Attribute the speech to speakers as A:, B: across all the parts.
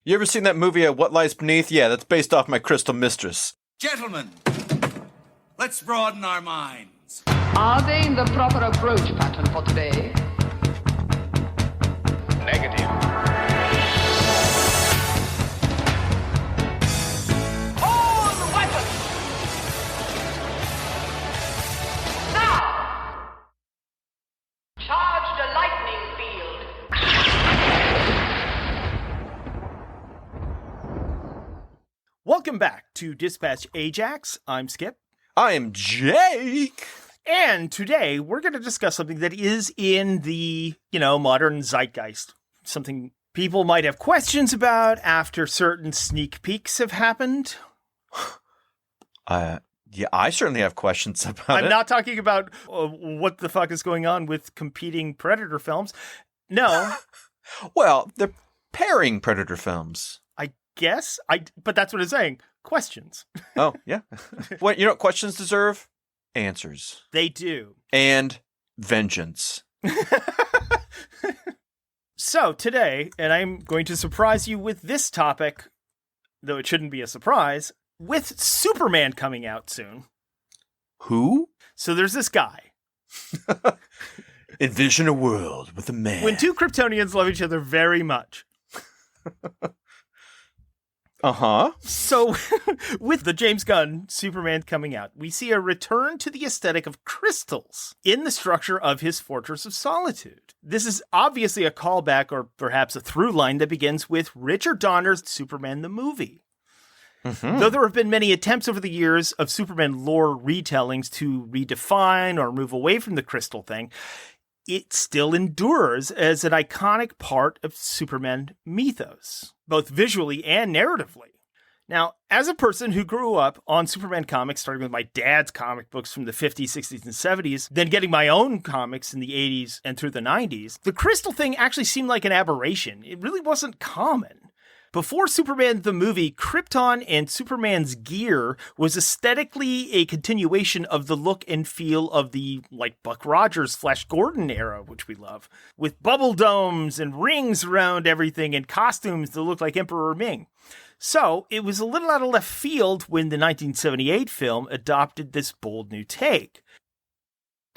A: You ever seen that movie, What Lies Beneath? Yeah, that's based off my crystal mistress.
B: Gentlemen, let's broaden our minds.
C: Are they in the proper approach pattern for today?
D: Negative.
C: Hold the weapon! Now! Charge the lightning field.
E: Welcome back to Dispatch Ajax. I'm Skip.
A: I am Jake.
E: And today we're going to discuss something that is in the, modern zeitgeist. Something people might have questions about after certain sneak peeks have happened.
A: Yeah, I certainly have questions about it.
E: I'm not talking about what the fuck is going on with competing Predator films. No.
A: Well, they're pairing Predator films.
E: I guess. But that's what it's saying. Questions.
A: Oh, yeah. What, you know what questions deserve? Answers.
E: They do.
A: And vengeance.
E: So today, and I'm going to surprise you with this topic, though it shouldn't be a surprise, with Superman coming out soon.
A: Who?
E: So there's this guy.
A: Envision a world with a man.
E: When two Kryptonians love each other very much.
A: Uh-huh.
E: So, with the James Gunn Superman coming out, we see a return to the aesthetic of crystals in the structure of his Fortress of Solitude. This is obviously a callback, or perhaps a through line, that begins with Richard Donner's Superman the movie. Mm-hmm. Though there have been many attempts over the years of Superman lore retellings to redefine or move away from the crystal thing, it still endures as an iconic part of Superman mythos, both visually and narratively. Now, as a person who grew up on Superman comics, starting with my dad's comic books from the 50s, 60s, and 70s, then getting my own comics in the 80s and through the 90s, the crystal thing actually seemed like an aberration. It really wasn't common. Before Superman the movie, Krypton and Superman's gear was aesthetically a continuation of the look and feel of the, Buck Rogers, Flash Gordon era, which we love, with bubble domes and rings around everything and costumes that look like Emperor Ming. So it was a little out of left field when the 1978 film adopted this bold new take.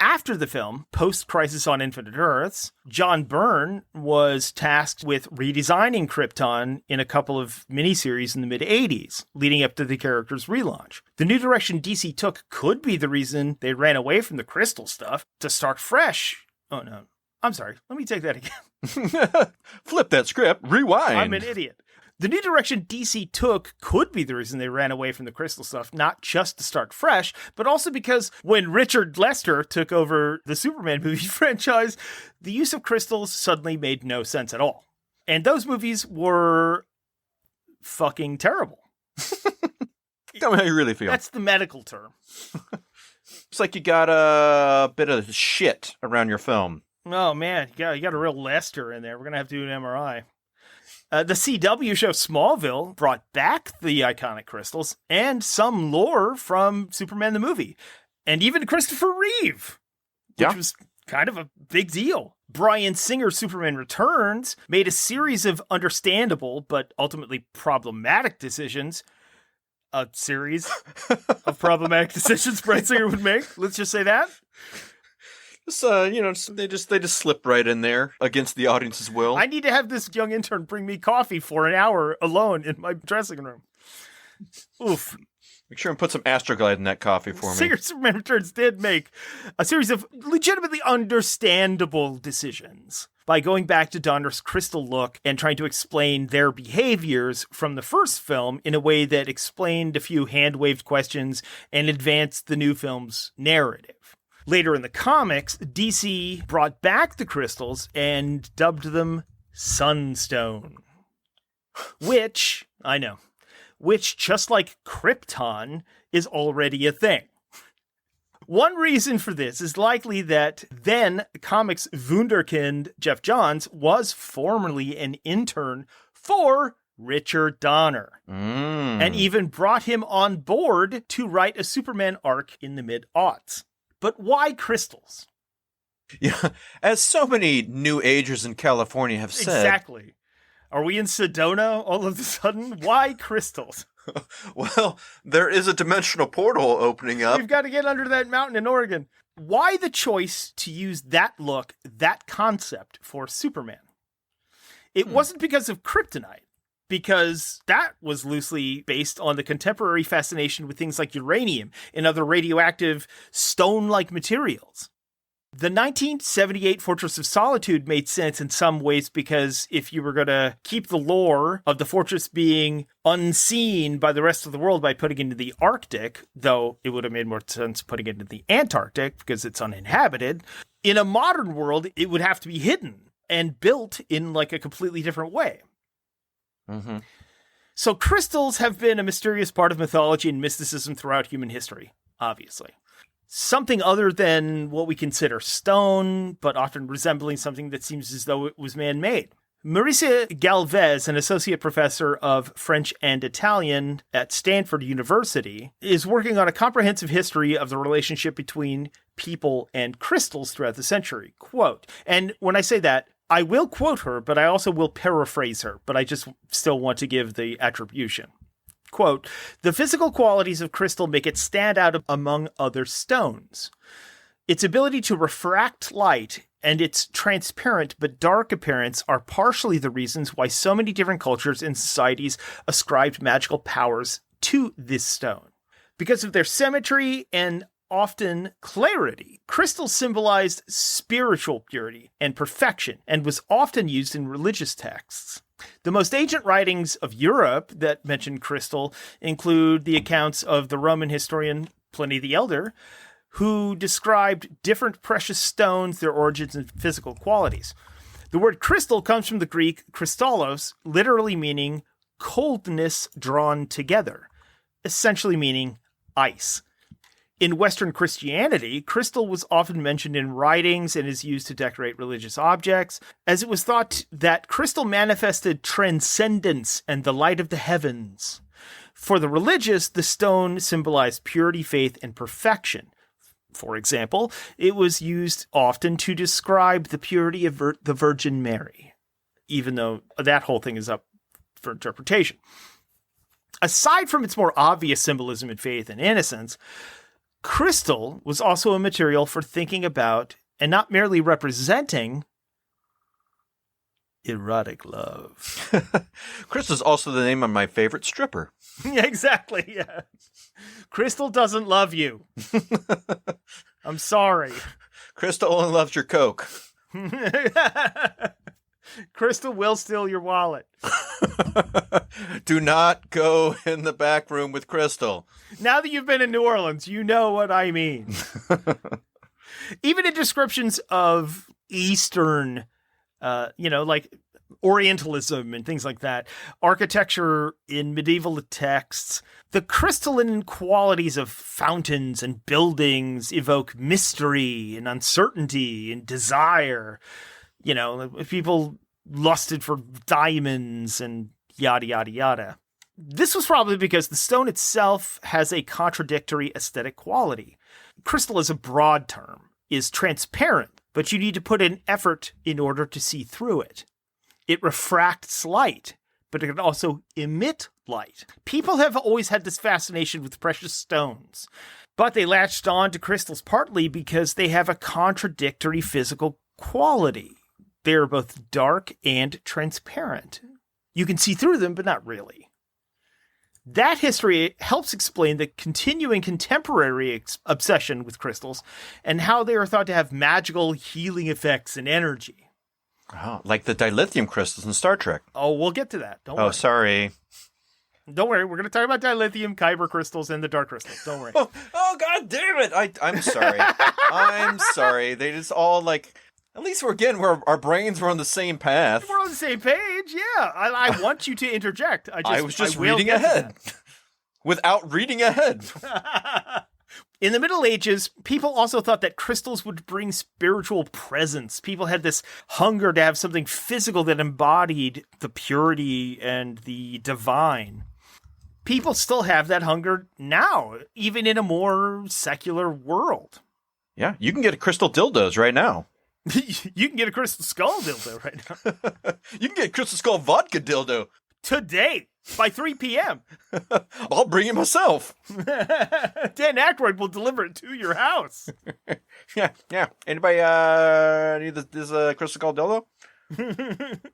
E: After the film, post-Crisis on Infinite Earths, John Byrne was tasked with redesigning Krypton in a couple of miniseries in the mid-'80s, leading up to the character's relaunch. The new direction DC took could be the reason they ran away from the crystal stuff to start fresh. Oh, no. I'm sorry. Let me take that again.
A: Flip that script. Rewind.
E: I'm an idiot. The new direction DC took could be the reason they ran away from the crystal stuff, not just to start fresh, but also because when Richard Lester took over the Superman movie franchise, the use of crystals suddenly made no sense at all. And those movies were fucking terrible.
A: Tell me how you really feel.
E: That's the medical term.
A: It's like you got a bit of shit around your film.
E: Oh, man. You got a real Lester in there. We're going to have to do an MRI. The CW show Smallville brought back the iconic crystals and some lore from Superman the movie. And even Christopher Reeve, which was kind of a big deal. Bryan Singer's Superman Returns made a series of understandable but ultimately problematic decisions. A series of problematic decisions Bryan Singer would make. Let's just say that.
A: They just slip right in there against the audience's will.
E: I need to have this young intern bring me coffee for an hour alone in my dressing room. Oof.
A: Make sure and put some Astroglide in that coffee for me.
E: Singer's Superman Returns did make a series of legitimately understandable decisions by going back to Donner's crystal look and trying to explain their behaviors from the first film in a way that explained a few hand-waved questions and advanced the new film's narrative. Later in the comics, DC brought back the crystals and dubbed them Sunstone. Which, just like Krypton, is already a thing. One reason for this is likely that then comics wunderkind Jeff Johns was formerly an intern for Richard Donner, and even brought him on board to write a Superman arc in the mid-aughts. But why crystals?
A: Yeah, as so many New Agers in California have said.
E: Exactly. Are we in Sedona all of a sudden? Why crystals?
A: Well, there is a dimensional portal opening up.
E: We've got to get under that mountain in Oregon. Why the choice to use that look, that concept for Superman? It wasn't because of kryptonite, because that was loosely based on the contemporary fascination with things like uranium and other radioactive stone-like materials. The 1978 Fortress of Solitude made sense in some ways because if you were going to keep the lore of the fortress being unseen by the rest of the world by putting it into the Arctic, though it would have made more sense putting it into the Antarctic because it's uninhabited, in a modern world, it would have to be hidden and built in like a completely different way.
A: Mm-hmm.
E: So crystals have been a mysterious part of mythology and mysticism throughout human history, obviously. Something other than what we consider stone, but often resembling something that seems as though it was man-made. Marisa Galvez, an associate professor of French and Italian at Stanford University, is working on a comprehensive history of the relationship between people and crystals throughout the century. Quote, and when I say that, I will quote her, but I also will paraphrase her, but I just still want to give the attribution. Quote, the physical qualities of crystal make it stand out among other stones. Its ability to refract light and its transparent but dark appearance are partially the reasons why so many different cultures and societies ascribed magical powers to this stone. Because of their symmetry and often clarity, crystal symbolized spiritual purity and perfection and was often used in religious texts. The most ancient writings of Europe that mention crystal include the accounts of the Roman historian Pliny the Elder, who described different precious stones, their origins, and physical qualities. The word crystal comes from the Greek kristallos, literally meaning coldness drawn together, essentially meaning ice. In Western Christianity, crystal was often mentioned in writings and is used to decorate religious objects, as it was thought that crystal manifested transcendence and the light of the heavens. For the religious, the stone symbolized purity, faith, and perfection. For example, it was used often to describe the purity of the Virgin Mary, even though that whole thing is up for interpretation. Aside from its more obvious symbolism in faith and innocence, crystal was also a material for thinking about and not merely representing erotic love.
A: Crystal's also the name of my favorite stripper.
E: Yeah, exactly. Yeah. Crystal doesn't love you. I'm sorry.
A: Crystal only loves your Coke.
E: Crystal will steal your wallet.
A: Do not go in the back room with Crystal.
E: Now that you've been in New Orleans, you know what I mean. Even in descriptions of Eastern, like Orientalism and things like that, architecture in medieval texts, the crystalline qualities of fountains and buildings evoke mystery and uncertainty and desire. You know, people lusted for diamonds and yada, yada, yada. This was probably because the stone itself has a contradictory aesthetic quality. Crystal is a broad term, is transparent, but you need to put in effort in order to see through it. It refracts light, but it can also emit light. People have always had this fascination with precious stones, but they latched on to crystals partly because they have a contradictory physical quality. They are both dark and transparent. You can see through them, but not really. That history helps explain the continuing contemporary obsession with crystals and how they are thought to have magical healing effects and energy.
A: Oh, like the dilithium crystals in Star Trek.
E: Oh, we'll get to that. Don't worry.
A: Oh, sorry.
E: Don't worry. We're going to talk about dilithium, kyber crystals, and the dark crystal. Don't worry.
A: Oh, God damn it. I'm sorry. I'm sorry. They just all at least our brains were on the same path.
E: We're on the same page. Yeah. I want you to interject.
A: I was just reading ahead. Without reading ahead.
E: In the Middle Ages, people also thought that crystals would bring spiritual presence. People had this hunger to have something physical that embodied the purity and the divine. People still have that hunger now, even in a more secular world.
A: Yeah, you can get crystal dildos right now.
E: You can get a Crystal Skull dildo right now.
A: You can get Crystal Skull vodka dildo.
E: Today, by 3 p.m.
A: I'll bring it myself.
E: Dan Aykroyd will deliver it to your house.
A: Yeah. Anybody need this Crystal Skull dildo?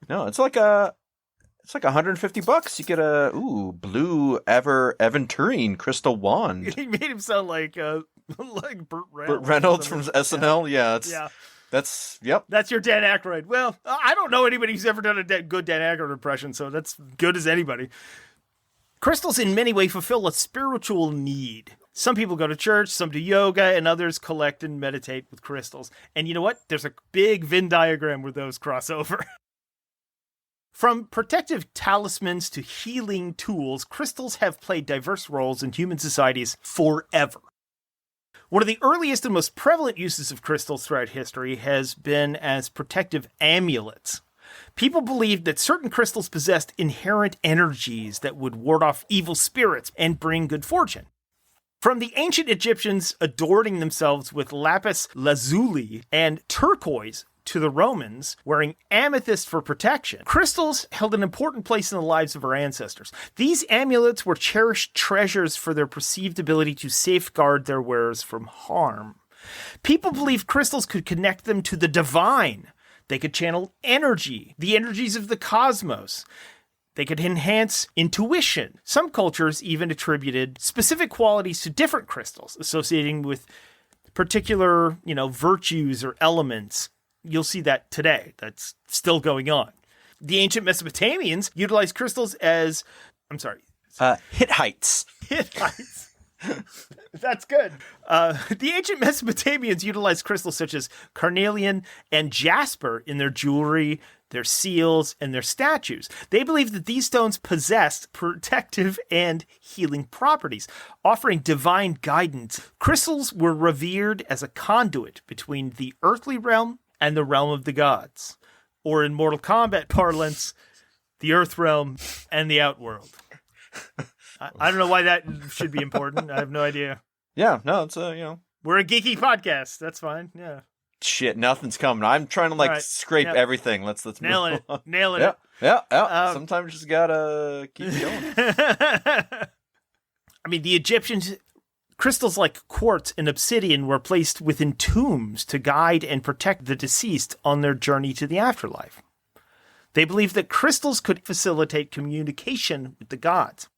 A: No, it's like $150. You get a blue aventurine crystal wand.
E: He made him sound like Burt Reynolds.
A: Burt Reynolds from SNL. Yeah. That's yep.
E: That's your Dan Aykroyd. Well, I don't know anybody who's ever done a good Dan Aykroyd impression, so that's good as anybody. Crystals in many ways fulfill a spiritual need. Some people go to church, some do yoga, and others collect and meditate with crystals. And you know what? There's a big Venn diagram where those cross over. From protective talismans to healing tools, crystals have played diverse roles in human societies forever. One of the earliest and most prevalent uses of crystals throughout history has been as protective amulets. People believed that certain crystals possessed inherent energies that would ward off evil spirits and bring good fortune. From the ancient Egyptians adorning themselves with lapis lazuli and turquoise to the Romans wearing amethyst for protection, crystals held an important place in the lives of our ancestors. These amulets were cherished treasures for their perceived ability to safeguard their wearers from harm. People believed crystals could connect them to the divine. They could channel energy, the energies of the cosmos. They could enhance intuition. Some cultures even attributed specific qualities to different crystals, associating with particular, virtues or elements. You'll see that today. That's still going on. The ancient Mesopotamians utilized crystals as,
A: Hittites.
E: Hittites. That's good. The ancient Mesopotamians utilized crystals such as carnelian and jasper in their jewelry, their seals, and their statues. They believed that these stones possessed protective and healing properties, offering divine guidance. Crystals were revered as a conduit between the earthly realm and the realm of the gods, or in Mortal Kombat parlance, the Earth realm and the Outworld. I don't know why that should be important. I have no idea.
A: Yeah, no, it's
E: We're a geeky podcast. That's fine. Yeah.
A: Shit, nothing's coming. I'm trying to
E: right.
A: scrape everything. Let's
E: Nailing
A: move on.
E: it. Nailing
A: yeah,
E: it.
A: Yeah. Sometimes you just gotta keep going.
E: I mean, the Egyptians, crystals like quartz and obsidian were placed within tombs to guide and protect the deceased on their journey to the afterlife. They believed that crystals could facilitate communication with the gods.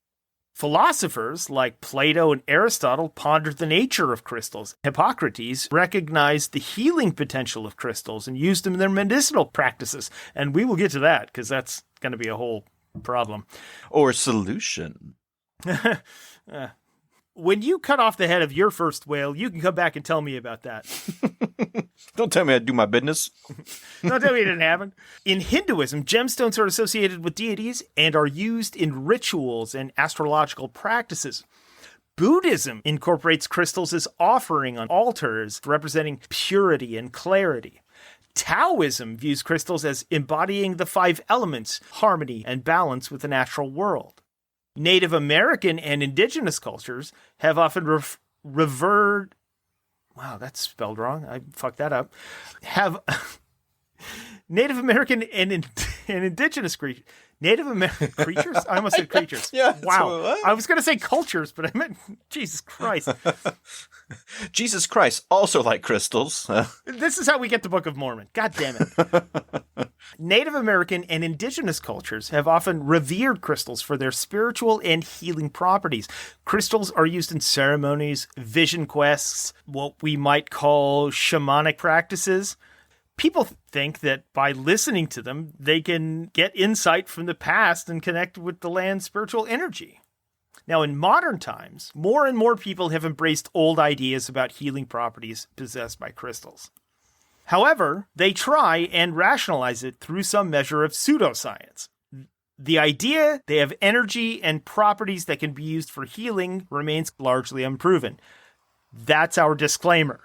E: Philosophers like Plato and Aristotle pondered the nature of crystals. Hippocrates recognized the healing potential of crystals and used them in their medicinal practices. And we will get to that because that's going to be a whole problem.
A: Or solution.
E: When you cut off the head of your first whale, you can come back and tell me about that.
A: Don't tell me I do my business.
E: Don't tell me it didn't happen. In Hinduism, gemstones are associated with deities and are used in rituals and astrological practices. Buddhism incorporates crystals as offering on altars, representing purity and clarity. Taoism views crystals as embodying the 5 elements, harmony and balance with the natural world. Native American and indigenous cultures have often revered... Wow, that's spelled wrong. I fucked that up. Have Native American and indigenous creatures. Native American creatures? I almost said creatures.
A: Yeah.
E: Wow.
A: What?
E: I was going to say cultures, but I meant Jesus Christ.
A: Jesus Christ, also like crystals.
E: This is how we get the Book of Mormon. God damn it. Native American and indigenous cultures have often revered crystals for their spiritual and healing properties. Crystals are used in ceremonies, vision quests, what we might call shamanic practices. People think that by listening to them, they can get insight from the past and connect with the land's spiritual energy. Now, in modern times, more and more people have embraced old ideas about healing properties possessed by crystals. However, they try and rationalize it through some measure of pseudoscience. The idea they have energy and properties that can be used for healing remains largely unproven. That's our disclaimer.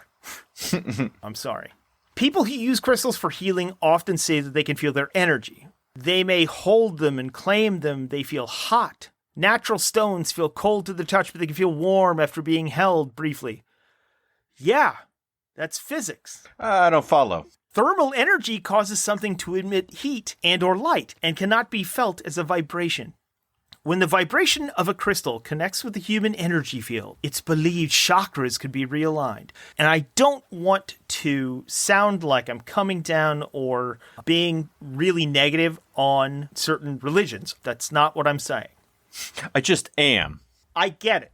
E: I'm sorry. People who use crystals for healing often say that they can feel their energy. They may hold them and claim them. They feel hot. Natural stones feel cold to the touch, but they can feel warm after being held briefly. Yeah, that's physics.
A: I don't follow.
E: Thermal energy causes something to emit heat and or light and cannot be felt as a vibration. When the vibration of a crystal connects with the human energy field, it's believed chakras could be realigned. And I don't want to sound like I'm coming down or being really negative on certain religions. That's not what I'm saying.
A: I just am.
E: I get it.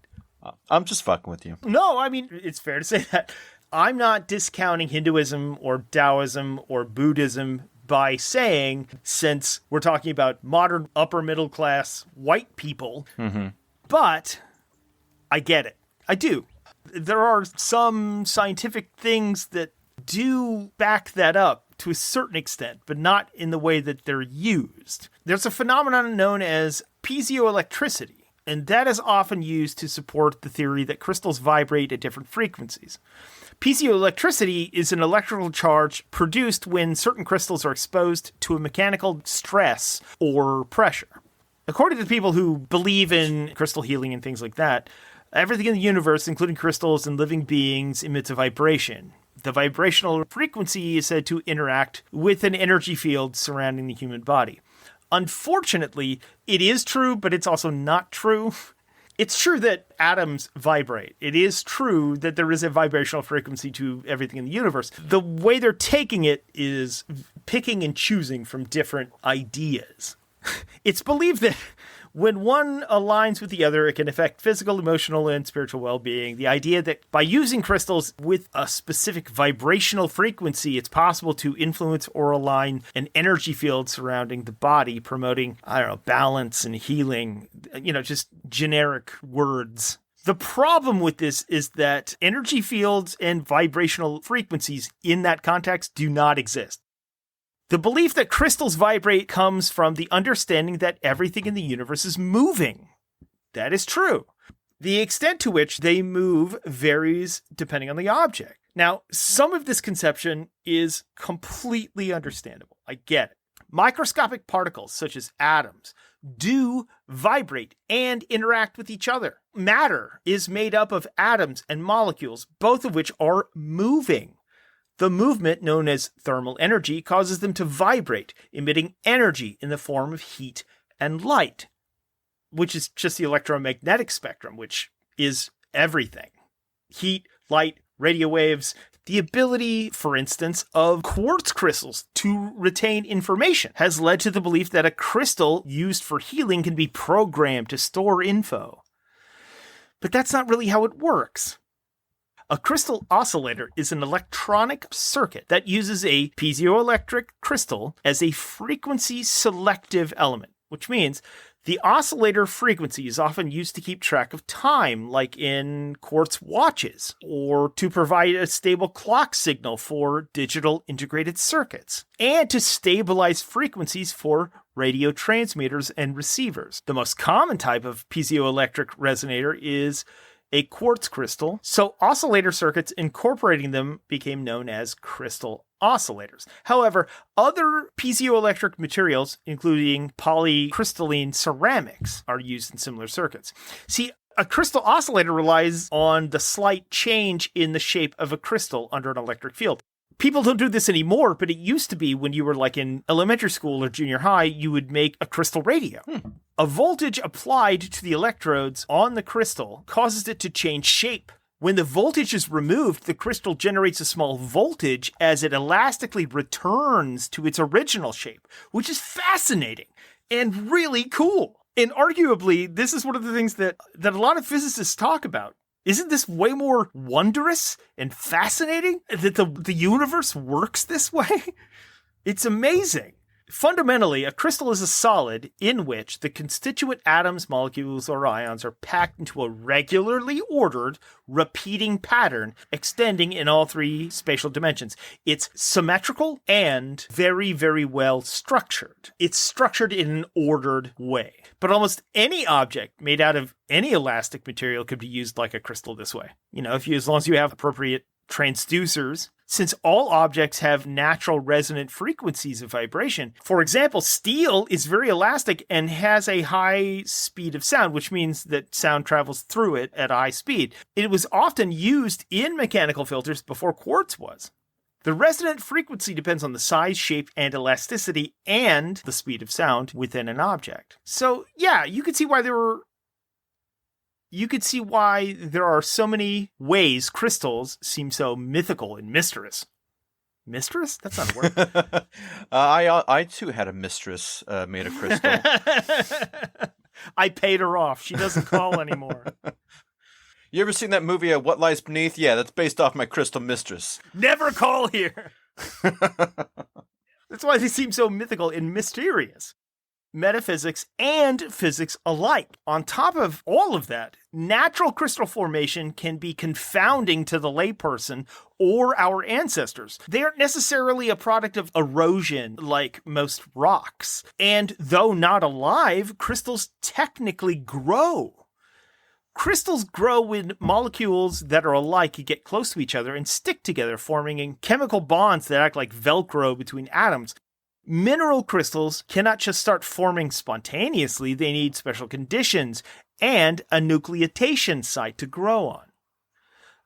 A: I'm just fucking with you.
E: No, I mean, it's fair to say that. I'm not discounting Hinduism or Taoism or Buddhism by saying, since we're talking about modern upper middle class white people, but I get it. I do. There are some scientific things that do back that up to a certain extent, but not in the way that they're used. There's a phenomenon known as piezoelectricity, and that is often used to support the theory that crystals vibrate at different frequencies. Piezoelectricity is an electrical charge produced when certain crystals are exposed to a mechanical stress or pressure. According to people who believe in crystal healing and things like that, everything in the universe, including crystals and living beings, emits a vibration. The vibrational frequency is said to interact with an energy field surrounding the human body. Unfortunately, it is true, but it's also not true. It's true that atoms vibrate. It is true that there is a vibrational frequency to everything in the universe. The way they're taking it is picking and choosing from different ideas. It's believed that when one aligns with the other, it can affect physical, emotional, and spiritual well-being. The idea that by using crystals with a specific vibrational frequency, it's possible to influence or align an energy field surrounding the body, promoting, balance and healing, just generic words. The problem with this is that energy fields and vibrational frequencies in that context do not exist. The belief that crystals vibrate comes from the understanding that everything in the universe is moving. That is true. The extent to which they move varies depending on the object. Now, some of this conception is completely understandable. I get it. Microscopic particles, such as atoms, do vibrate and interact with each other. Matter is made up of atoms and molecules, both of which are moving. The movement, known as thermal energy, causes them to vibrate, emitting energy in the form of heat and light, which is just the electromagnetic spectrum, which is everything. Heat, light, radio waves, the ability, for instance, of quartz crystals to retain information has led to the belief that a crystal used for healing can be programmed to store info. But that's not really how it works. A crystal oscillator is an electronic circuit that uses a piezoelectric crystal as a frequency selective element, which means the oscillator frequency is often used to keep track of time, like in quartz watches, or to provide a stable clock signal for digital integrated circuits, and to stabilize frequencies for radio transmitters and receivers. The most common type of piezoelectric resonator is a quartz crystal, so oscillator circuits incorporating them became known as crystal oscillators. However, other piezoelectric materials, including polycrystalline ceramics, are used in similar circuits. See, a crystal oscillator relies on the slight change in the shape of a crystal under an electric field. People don't do this anymore, but it used to be when you were like in elementary school or junior high, you would make a crystal radio. A voltage applied to the electrodes on the crystal causes it to change shape. When the voltage is removed, the crystal generates a small voltage as it elastically returns to its original shape, which is fascinating and really cool. And arguably, this is one of the things that a lot of physicists talk about. Isn't this way more wondrous and fascinating that the universe works this way? It's amazing. Fundamentally, a crystal is a solid in which the constituent atoms, molecules, or ions are packed into a regularly ordered, repeating pattern extending in all three spatial dimensions. It's symmetrical and very, very well structured. It's structured in an ordered way. But almost any object made out of any elastic material could be used like a crystal this way. As long as you have appropriate transducers. Since all objects have natural resonant frequencies of vibration, for example, steel is very elastic and has a high speed of sound, which means that sound travels through it at a high speed. It was often used in mechanical filters before quartz was. The resonant frequency depends on the size, shape, and elasticity, and the speed of sound within an object. So, yeah, you could see why there are so many ways crystals seem so mythical and mysterious. Mistress? That's not a word.
A: I too had a mistress made of crystal.
E: I paid her off. She doesn't call anymore.
A: You ever seen that movie, What Lies Beneath? Yeah, that's based off my crystal mistress.
E: Never call here. That's why they seem so mythical and mysterious. Metaphysics and physics alike. On top of all of that, natural crystal formation can be confounding to the layperson or our ancestors. They aren't necessarily a product of erosion like most rocks. And though not alive, crystals technically grow. Crystals grow when molecules that are alike get close to each other and stick together, forming chemical bonds that act like Velcro between atoms. Mineral crystals cannot just start forming spontaneously. They need special conditions and a nucleation site to grow on.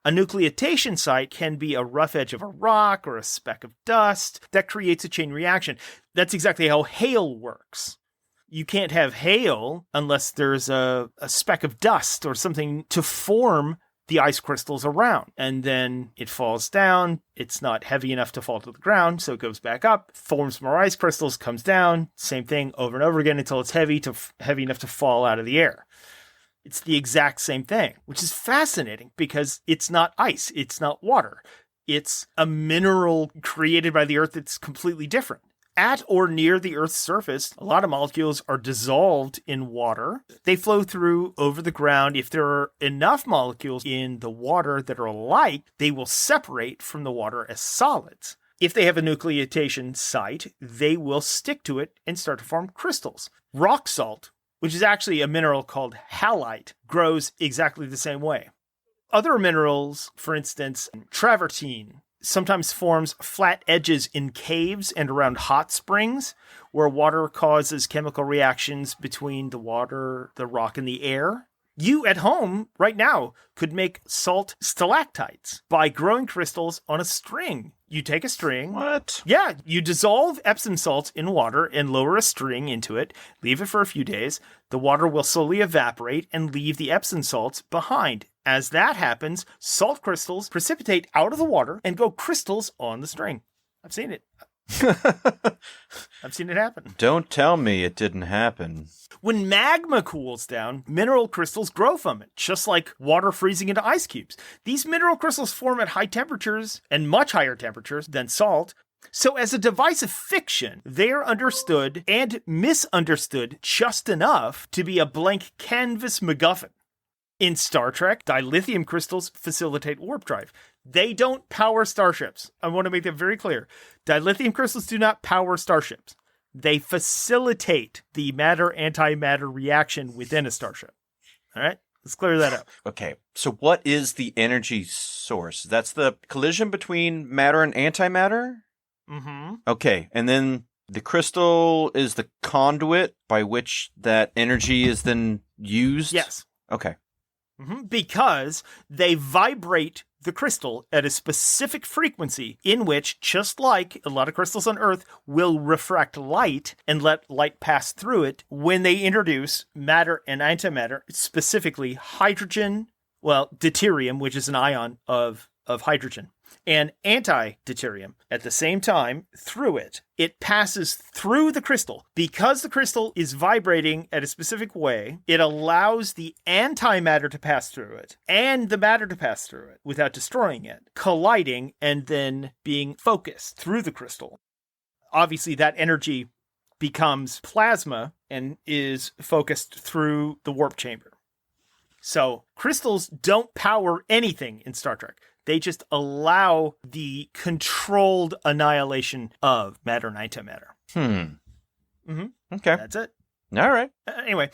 E: A nucleation site can be a rough edge of a rock or a speck of dust that creates a chain reaction. That's exactly how hail works. You can't have hail unless there's a speck of dust or something to form the ice crystals around. And then it falls down. It's not heavy enough to fall to the ground, so it goes back up, forms more ice crystals, comes down, same thing over and over again until it's heavy enough to fall out of the air. It's the exact same thing, which is fascinating because it's not ice, it's not water. It's a mineral created by the earth that's completely different. At or near the Earth's surface, a lot of molecules are dissolved in water. They flow through over the ground. If there are enough molecules in the water that are alike, they will separate from the water as solids. If they have a nucleation site, they will stick to it and start to form crystals. Rock salt, which is actually a mineral called halite, grows exactly the same way. Other minerals, for instance, travertine, sometimes forms flat edges in caves and around hot springs where water causes chemical reactions between the water, the rock, and the air. You at home right now could make salt stalactites by growing crystals on a string. You take a string.
A: What?
E: Yeah, you dissolve Epsom salts in water and lower a string into it, leave it for a few days. The water will slowly evaporate and leave the Epsom salts behind. As that happens, salt crystals precipitate out of the water and go crystals on the string. I've seen it. I've seen it happen.
A: Don't tell me it didn't happen.
E: When magma cools down, mineral crystals grow from it, just like water freezing into ice cubes. These mineral crystals form at high temperatures and much higher temperatures than salt. So as a device of fiction, they're understood and misunderstood just enough to be a blank canvas MacGuffin. In Star Trek, dilithium crystals facilitate warp drive. They don't power starships. I want to make that very clear. Dilithium crystals do not power starships. They facilitate the matter-antimatter reaction within a starship. All right? Let's clear that up.
A: Okay, so what is the energy source? That's the collision between matter and antimatter?
E: Mm-hmm.
A: Okay, and then the crystal is the conduit by which that energy is then used?
E: Yes.
A: Okay.
E: Mm-hmm. Because they vibrate the crystal at a specific frequency in which, just like a lot of crystals on Earth, will refract light and let light pass through it when they introduce matter and antimatter, specifically hydrogen, deuterium, which is an ion of hydrogen, and antideuterium at the same time through it. It passes through the crystal. Because the crystal is vibrating at a specific way, it allows the antimatter to pass through it and the matter to pass through it without destroying it, colliding and then being focused through the crystal. Obviously, that energy becomes plasma and is focused through the warp chamber. So crystals don't power anything in Star Trek. They just allow the controlled annihilation of matter and antimatter. Mm-hmm.
A: Okay.
E: That's it.
A: All right.
E: Anyway,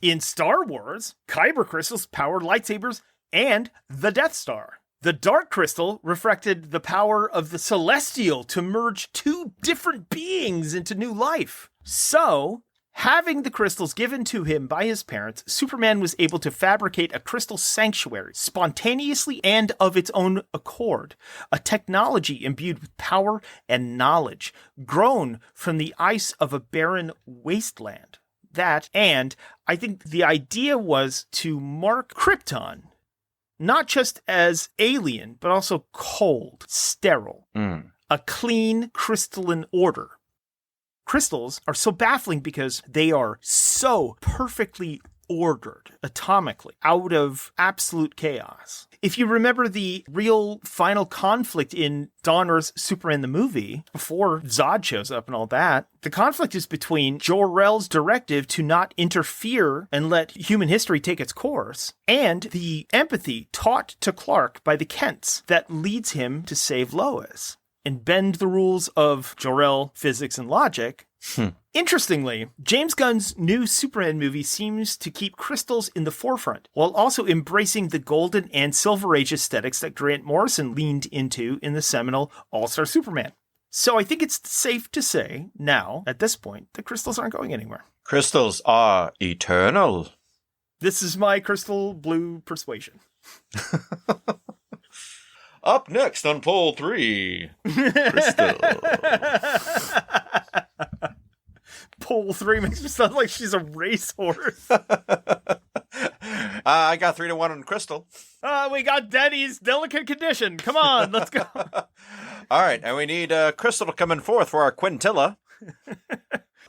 E: in Star Wars, Kyber crystals powered lightsabers and the Death Star. The Dark Crystal reflected the power of the Celestial to merge two different beings into new life. So, Having the crystals given to him by his parents, Superman was able to fabricate a crystal sanctuary spontaneously and of its own accord, a technology imbued with power and knowledge, grown from the ice of a barren wasteland. That, and I think the idea was to mark Krypton not just as alien, but also cold, sterile, a clean crystalline order. Crystals are so baffling because they are so perfectly ordered atomically out of absolute chaos. If you remember the real final conflict in Dawn Earth Superman the movie, before Zod shows up and all that, the conflict is between Jor-El's directive to not interfere and let human history take its course, and the empathy taught to Clark by the Kents that leads him to save Lois and bend the rules of Jor-El physics and logic. Interestingly, James Gunn's new Superman movie seems to keep crystals in the forefront, while also embracing the golden and silver age aesthetics that Grant Morrison leaned into in the seminal All-Star Superman. So I think it's safe to say now, at this point, the crystals aren't going anywhere.
A: Crystals are eternal.
E: This is my crystal blue persuasion.
A: Up next on poll 3, Crystal.
E: Poll 3 makes me sound like she's a racehorse.
A: I got 3-1 on Crystal.
E: We got Denny's delicate condition. Come on, let's go.
A: All right, and we need Crystal to come in fourth for our quintilla.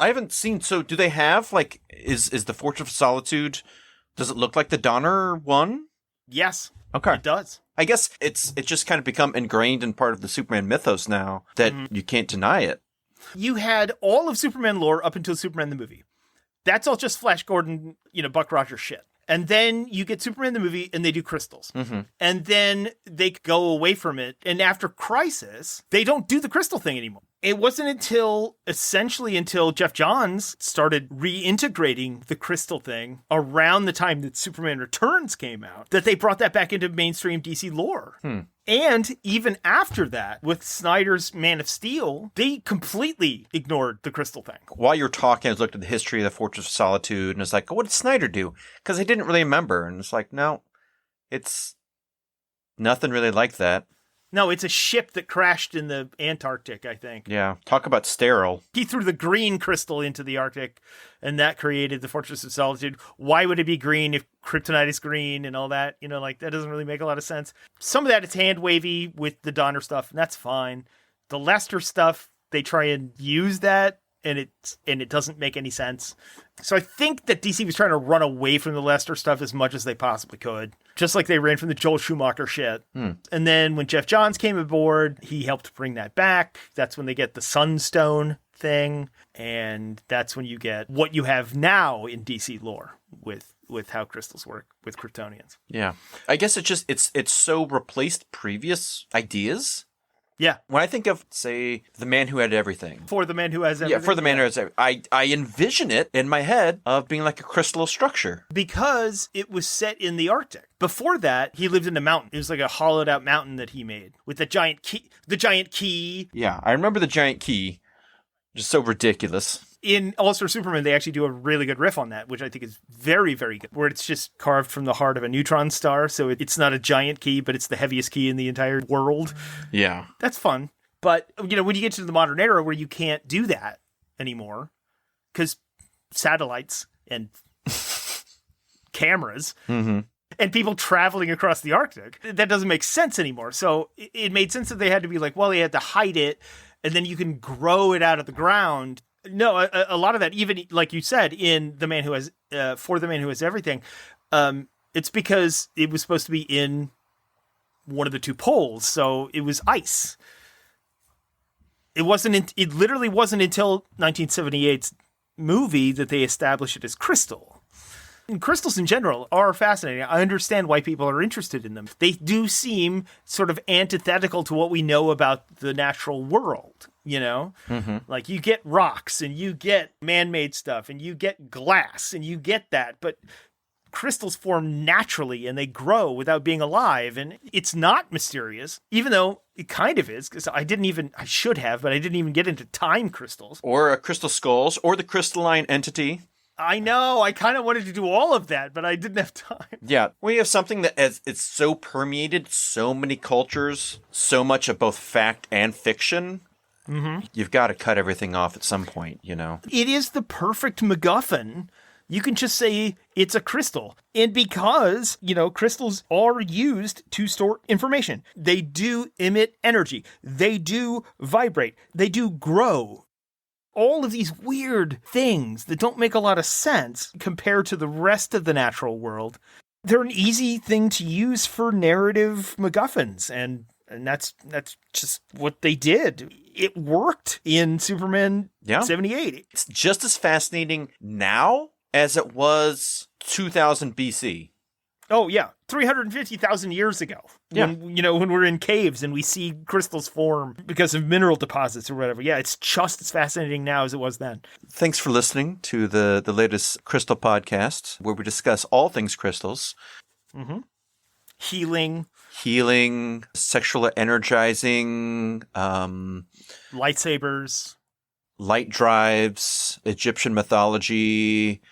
A: I haven't seen, so do they have, like, is the Fortress of Solitude, does it look like the Donner one?
E: Yes.
A: Okay.
E: It does.
A: I guess it's just kind of become ingrained in part of the Superman mythos now that you can't deny it.
E: You had all of Superman lore up until Superman the movie. That's all just Flash Gordon, Buck Rogers shit. And then you get Superman the movie and they do crystals. And then they go away from it. And after Crisis, they don't do the crystal thing anymore. It wasn't until Jeff Johns started reintegrating the crystal thing around the time that Superman Returns came out that they brought that back into mainstream DC lore. And even after that, with Snyder's Man of Steel, they completely ignored the crystal thing.
A: While you're talking, I looked at the history of the Fortress of Solitude, and it's like, what did Snyder do? Because I didn't really remember. And it's like, no, it's nothing really like that.
E: No, it's a ship that crashed in the Antarctic, I think.
A: Yeah, talk about sterile.
E: He threw the green crystal into the Arctic, and that created the Fortress of Solitude. Why would it be green if kryptonite is green and all that? That doesn't really make a lot of sense. Some of that is hand-wavy with the Donner stuff, and that's fine. The Lester stuff, they try and use that, and it doesn't make any sense. So I think that DC was trying to run away from the Lester stuff as much as they possibly could. Just like they ran from the Joel Schumacher shit. And then when Jeff Johns came aboard, he helped bring that back. That's when they get the Sunstone thing. And that's when you get what you have now in DC lore with how crystals work with Kryptonians.
A: Yeah. I guess it's so replaced previous ideas.
E: Yeah.
A: When I think of, say, the man who had everything.
E: For the man who has everything.
A: Yeah, for the man who has everything. I envision it in my head of being like a crystal structure.
E: Because it was set in the Arctic. Before that, he lived in a mountain. It was like a hollowed out mountain that he made with the giant key.
A: Yeah, I remember the giant key. Just so ridiculous.
E: In All-Star Superman, they actually do a really good riff on that, which I think is very, very good, where it's just carved from the heart of a neutron star, so it's not a giant key, but it's the heaviest key in the entire world.
A: Yeah.
E: That's fun. But, when you get to the modern era where you can't do that anymore, because satellites and cameras and people traveling across the Arctic, that doesn't make sense anymore. So it made sense that they had to be like, well, they had to hide it, and then you can grow it out of the ground. No, a lot of that, even like you said, in The Man Who Has, for The Man Who Has Everything, it's because it was supposed to be in one of the two poles, so it was ice. It literally wasn't until 1978's movie that they established it as crystal. And crystals in general are fascinating. I understand why people are interested in them. They do seem sort of antithetical to what we know about the natural world, Like you get rocks and you get man-made stuff and you get glass and you get that. But crystals form naturally and they grow without being alive. And it's not mysterious, even though it kind of is, because I should have, but I didn't even get into time crystals.
A: Or crystal skulls, or the crystalline entity.
E: I know, I kind of wanted to do all of that, but I didn't have time.
A: Yeah, we have something that it's so permeated so many cultures, so much of both fact and fiction. Mm-hmm. You've got to cut everything off at some point, you know.
E: It is the perfect MacGuffin. You can just say it's a crystal. And because, crystals are used to store information. They do emit energy. They do vibrate. They do grow. All of these weird things that don't make a lot of sense compared to the rest of the natural world, they're an easy thing to use for narrative MacGuffins, and that's just what they did. It worked in Superman 78.
A: It's just as fascinating now as it was 2000 BC.
E: Oh, yeah. 350,000 years ago.
A: Yeah.
E: When we're in caves and we see crystals form because of mineral deposits or whatever. Yeah, it's just as fascinating now as it was then.
A: Thanks for listening to the latest Crystal podcast, where we discuss all things crystals.
E: Mm-hmm.
A: Healing, sexual energizing,
E: lightsabers,
A: light drives, Egyptian mythology,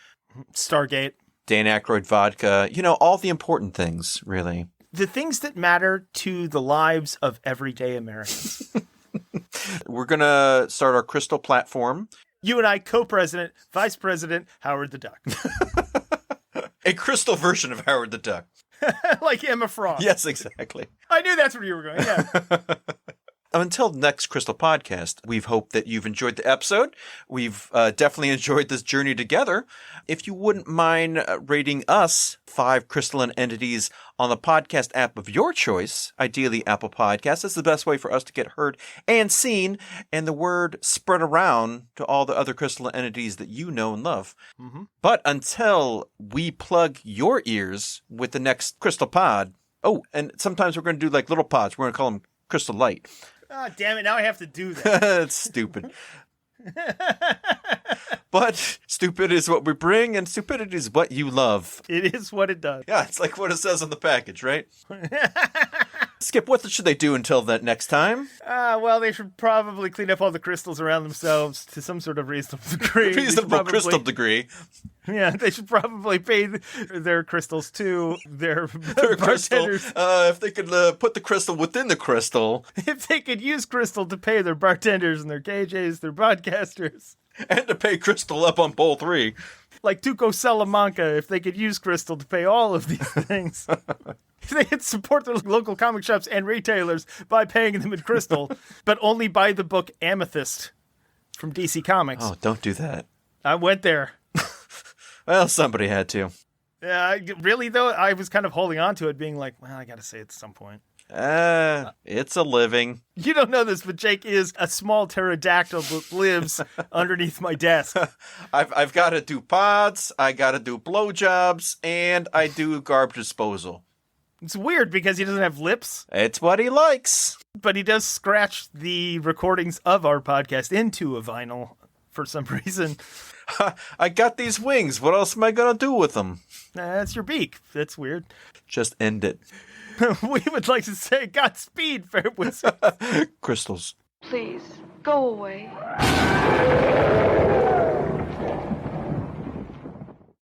E: Stargate,
A: Dan Aykroyd vodka, all the important things, really.
E: The things that matter to the lives of everyday Americans.
A: We're going to start our Crystal platform.
E: You and I, co-president, vice president, Howard the Duck.
A: A crystal version of Howard the Duck.
E: Like Emma Frost.
A: Yes, exactly.
E: I knew that's where you were going, yeah.
A: Until the next Crystal podcast, we've hoped that you've enjoyed the episode. We've definitely enjoyed this journey together. If you wouldn't mind rating us 5 crystalline entities on the podcast app of your choice, ideally Apple Podcasts, that's the best way for us to get heard and seen, and the word spread around to all the other crystalline entities that you know and love. Mm-hmm. But until we plug your ears with the next Crystal Pod, and sometimes we're going to do like little pods. We're going to call them Crystal Light.
E: Oh, damn it. Now I have to do that.
A: That's stupid. But stupid is what we bring, and stupidity is what you love.
E: It is what it does.
A: Yeah, it's like what it says on the package, right? Skip, what should they do until that next time?
E: Well, they should probably clean up all the crystals around themselves to some sort of reasonable degree.
A: Reasonable crystal degree.
E: Yeah, they should probably pay their crystals to their
A: crystal.
E: bartenders.
A: If they could put the crystal within the crystal.
E: If they could use crystal to pay their bartenders and their KJs, their broadcasters.
A: And to pay crystal up on bowl 3.
E: Like Tuco Salamanca, if they could use crystal to pay all of these things. If they could support their local comic shops and retailers by paying them in crystal, but only buy the book Amethyst from DC Comics.
A: Oh, don't do that.
E: I went there.
A: Well, somebody had to.
E: Really, though, I was kind of holding on to it, being like, well, I got to say it at some point.
A: It's a living.
E: You don't know this, but Jake is a small pterodactyl that lives underneath my desk.
A: I've got to do pods, I got to do blowjobs, and I do garbage disposal.
E: It's weird because he doesn't have lips.
A: It's what he likes.
E: But he does scratch the recordings of our podcast into a vinyl for some reason.
A: I got these wings. What else am I going to do with them?
E: That's your beak. That's weird.
A: Just end it.
E: We would like to say Godspeed, fair wizards.
A: Crystals.
C: Please, go away.